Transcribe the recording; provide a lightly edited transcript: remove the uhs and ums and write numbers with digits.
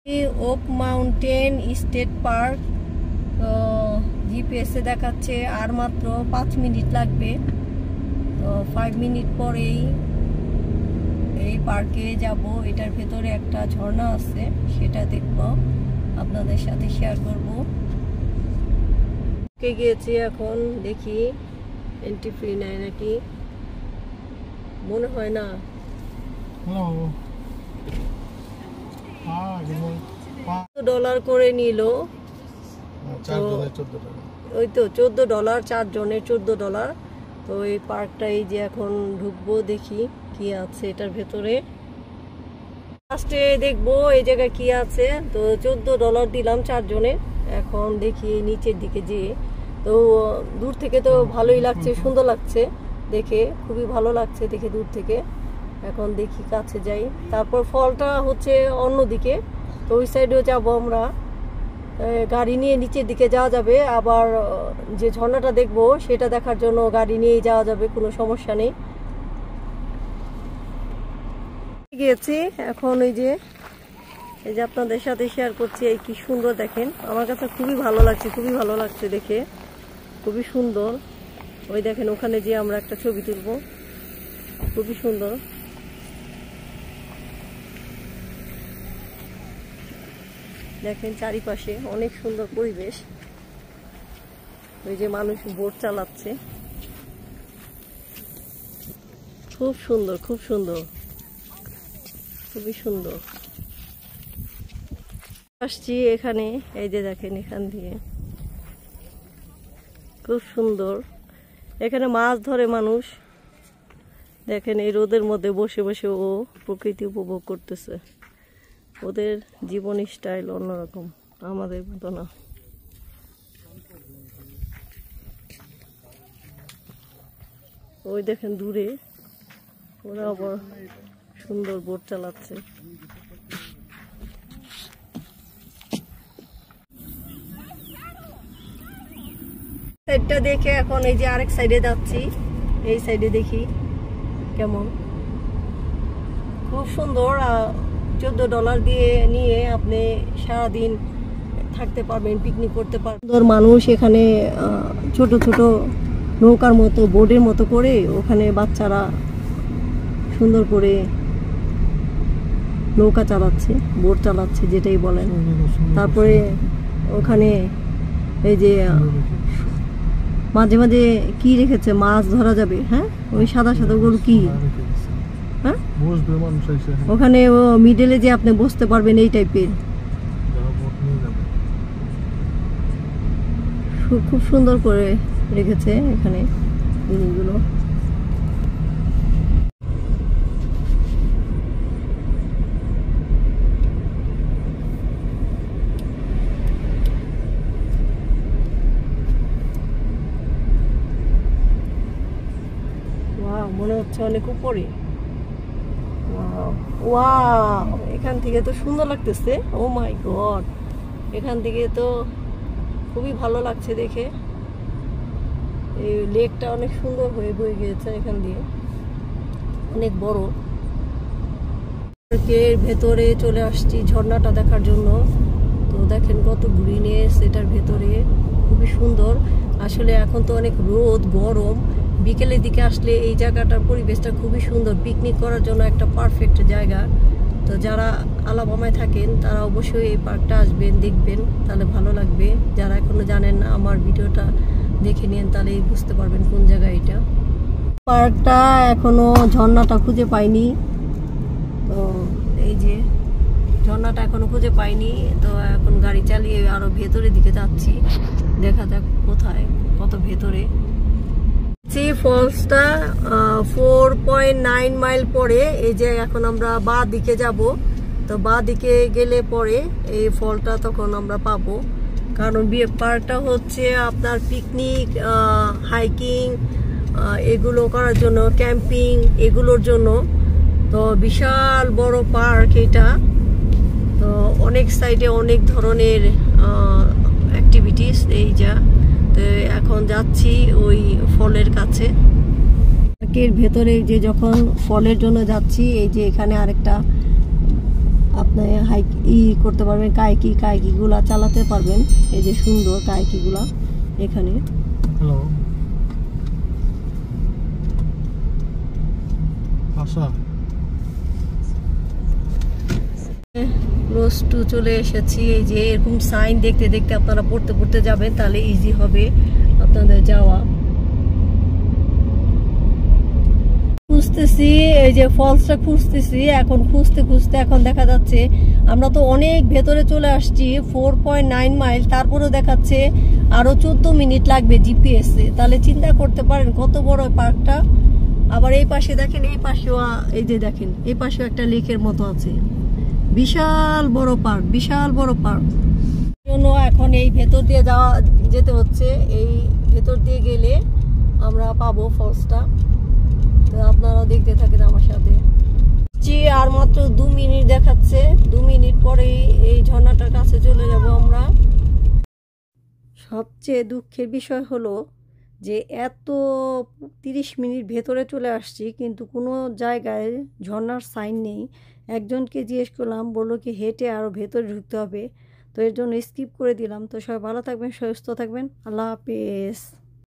Okay mountain state park. তো জিপিএসে দেখাচ্ছে আর মাত্র 5 মিনিট লাগবে। তো 5 মিনিট পরেই এই পার্কে যাব। এটার ভেতরে একটা ঝর্ণা আছে, সেটা দেখব, আপনাদের সাথে শেয়ার করব। গিয়েছি, এখন দেখি এন্ট্রি ফ্রি নেয় নাকি, মনে হয় না। $14 করে নিল, ওই তো $14, 4 জনের $14। তো এই পার্কটা এই যে এখন ঢুকবো, দেখি কি আছে এটার ভেতরে। ফার্স্টে দেখবো এই জায়গায় কি আছে। তো $14 দিলাম 4 জনের। এখন দেখি নিচের দিকে যে, তো দূর থেকে তো ভালোই লাগছে, সুন্দর লাগছে দেখে, খুবই ভালো লাগছে দেখে দূর থেকে। এখন দেখি কাছে যাই। তারপর ফলটা হচ্ছে অন্যদিকে, তো ওই সাইডেও যাবো আমরা। গাড়ি নিয়ে নিচের দিকে যাওয়া যাবে, আবার যে ঝর্ণাটা দেখবো সেটা দেখার জন্য গাড়ি নিয়েই যাওয়া যাবে, কোনো সমস্যা নেই। গিয়েছি এখন, এই যে আপনাদের সাথে শেয়ার করছি। এই কি সুন্দর দেখেন, আমার কাছে খুবই ভালো লাগছে, খুবই ভালো লাগছে দেখে, খুবই সুন্দর। ওই দেখেন ওখানে যে আমরা একটা ছবি তুলবো, খুবই সুন্দর। দেখেন চারিপাশে অনেক সুন্দর পরিবেশ। ওই যে মানুষ বোট চালাচ্ছে, খুব সুন্দর, খুব সুন্দর, খুবই সুন্দর। আসছি এখানে, এই যে দেখেন এখান দিয়ে খুব সুন্দর। এখানে মাছ ধরে মানুষ, দেখেন এই রোদের মধ্যে বসে বসে ও প্রকৃতি উপভোগ করতেছে। ওদের জীবন স্টাইল অন্যরকম, আমাদের মতো না। ওই দেখেন দূরে ওরা আবার সুন্দর বোট চালাচ্ছে। সাইডটা দেখে এখন এই যে আরেক সাইডে যাচ্ছি। এই সাইডে দেখি কেমন, খুব সুন্দর। $14 দিয়ে নিয়ে আপনি সারাদিন থাকতে পারবেন, পিকনিক করতে পারবেন। মানুষ এখানে ছোট ছোট নৌকার মতো, বোটের মতো করে ওখানে বাচ্চারা সুন্দর করে নৌকা চালাচ্ছে, বোট চালাচ্ছে, যেটাই বলেন। তারপরে ওখানে এই যে মাঝে মাঝে কি রেখেছে, মাছ ধরা যাবে। হ্যাঁ, ওই সাদা সাদা গরু কি, হ্যাঁ ওখানে ও মিডলে যে আপনি বসতে পারবেন, এই টাইপের। খুব সুন্দর করে রেখেছে এখানে জিনিসগুলো। মনে হচ্ছে অনেক উপরে। ওয়াও, এখান থেকে তো সুন্দর লাগতেছে। ও মাই গড, এখান থেকে তো খুবই ভালো লাগছে দেখে। এই লেকটা অনেক সুন্দর হয়ে বয়ে গিয়েছে এখান দিয়ে, অনেক বড়। পার্কের ভেতরে চলে আসছি ঝর্ণাটা দেখার জন্য। তো দেখেন কত গ্রিনেস এটার ভেতরে, খুবই সুন্দর। আসলে এখন তো অনেক রোদ, গরম। বিকেলের দিকে আসলে এই জায়গাটার পরিবেশটা খুবই সুন্দর, পিকনিক করার জন্য একটা পারফেক্ট জায়গা। তো যারা আলাবামায় থাকেন তারা অবশ্যই এই পার্কটা আসবেন, দেখবেন, তাহলে ভালো লাগবে। যারা এখনো জানেন না, আমার ভিডিওটা দেখে নিন, তাহলেই বুঝতে পারবেন কোন জায়গা এটা। পার্কটা এখনো ঝর্ণাটা খুঁজে পাইনি। তো এই যে ঝর্ণাটা এখনো খুঁজে পাইনি। তো এখন গাড়ি চালিয়ে আরো ভেতরের দিকে যাচ্ছি, দেখা যাক কোথায়, কত ভেতরে। ফলসটা 4.9 মাইল পরে। এই যে এখন আমরা বাঁ দিকে যাব। তো বাঁ দিকে গেলে পরে এই ফলটা তখন আমরা পাবো। কারণ পার্কটা হচ্ছে আপনার পিকনিক, হাইকিং, এগুলো করার জন্য, ক্যাম্পিং, এগুলোর জন্য। তো বিশাল বড় পার্ক এটা। তো অনেক সাইডে অনেক ধরনের অ্যাক্টিভিটিস। এই যা, তো এখন যাচ্ছি ওই ফলের কাছে। পার্কের ভেতরে যে যখন ফলের জন্য যাচ্ছি, এই যে এখানে আরেকটা আপনি হাইক করতে পারবেন, কায়াকিগুলা চালাতে পারবেন। এই যে সুন্দর কায়াকিগুলা এখানে। হ্যালো আশা ক্লোজ টু চলে এসেছি। এই যে এরকম সাইন দেখতে দেখতে আপনারা পড়তে পড়তে যাবেন, তাহলে ইজি হবে আপনাদের যাওয়া। খুঁজতেছি, এই যে ফলসটা খুঁজতেছি, এখন খুঁজতে খুঁজতে এখন দেখা যাচ্ছে আমরা তো অনেক ভেতরে চলে আসছি, 4.9 মাইল, তারপরেও দেখাচ্ছে আরো 14 মিনিট লাগবে জিপিএস এ। তাহলে চিন্তা করতে পারেন কত বড় পার্কটা। আবার এই পাশে দেখেন, এই পাশেও এই যে দেখেন এই পাশেও একটা লেকের মতো আছে। বিশাল বড় পার্ক, বিশাল বড় পার্ক। জন্য এখন এই ভেতর দিয়ে যেতে হচ্ছে। এই ভেতর দিয়ে গেলে আমরা পাবো ফলসটা। তো আপনারা দেখতে থাকেন আমার সাথে। আর মাত্র 2 মিনিট দেখাচ্ছে, 2 মিনিট পরেই এই ঝর্ণাটার কাছে চলে যাব আমরা। সবচেয়ে দুঃখের বিষয় হলো যে এত 30 মিনিট ভেতরে চলে আসছি, কিন্তু কোনো জায়গায় ঝর্ণার সাইন নেই। একজনকে জিজ্ঞেস করলাম, বললো কি হেঁটে আরও ভেতরে ঢুকতে হবে। তো এর জন্য স্কিপ করে দিলাম। তো সবাই ভালো থাকবেন, সুস্থ থাকবেন, আল্লাহ হাফেজ।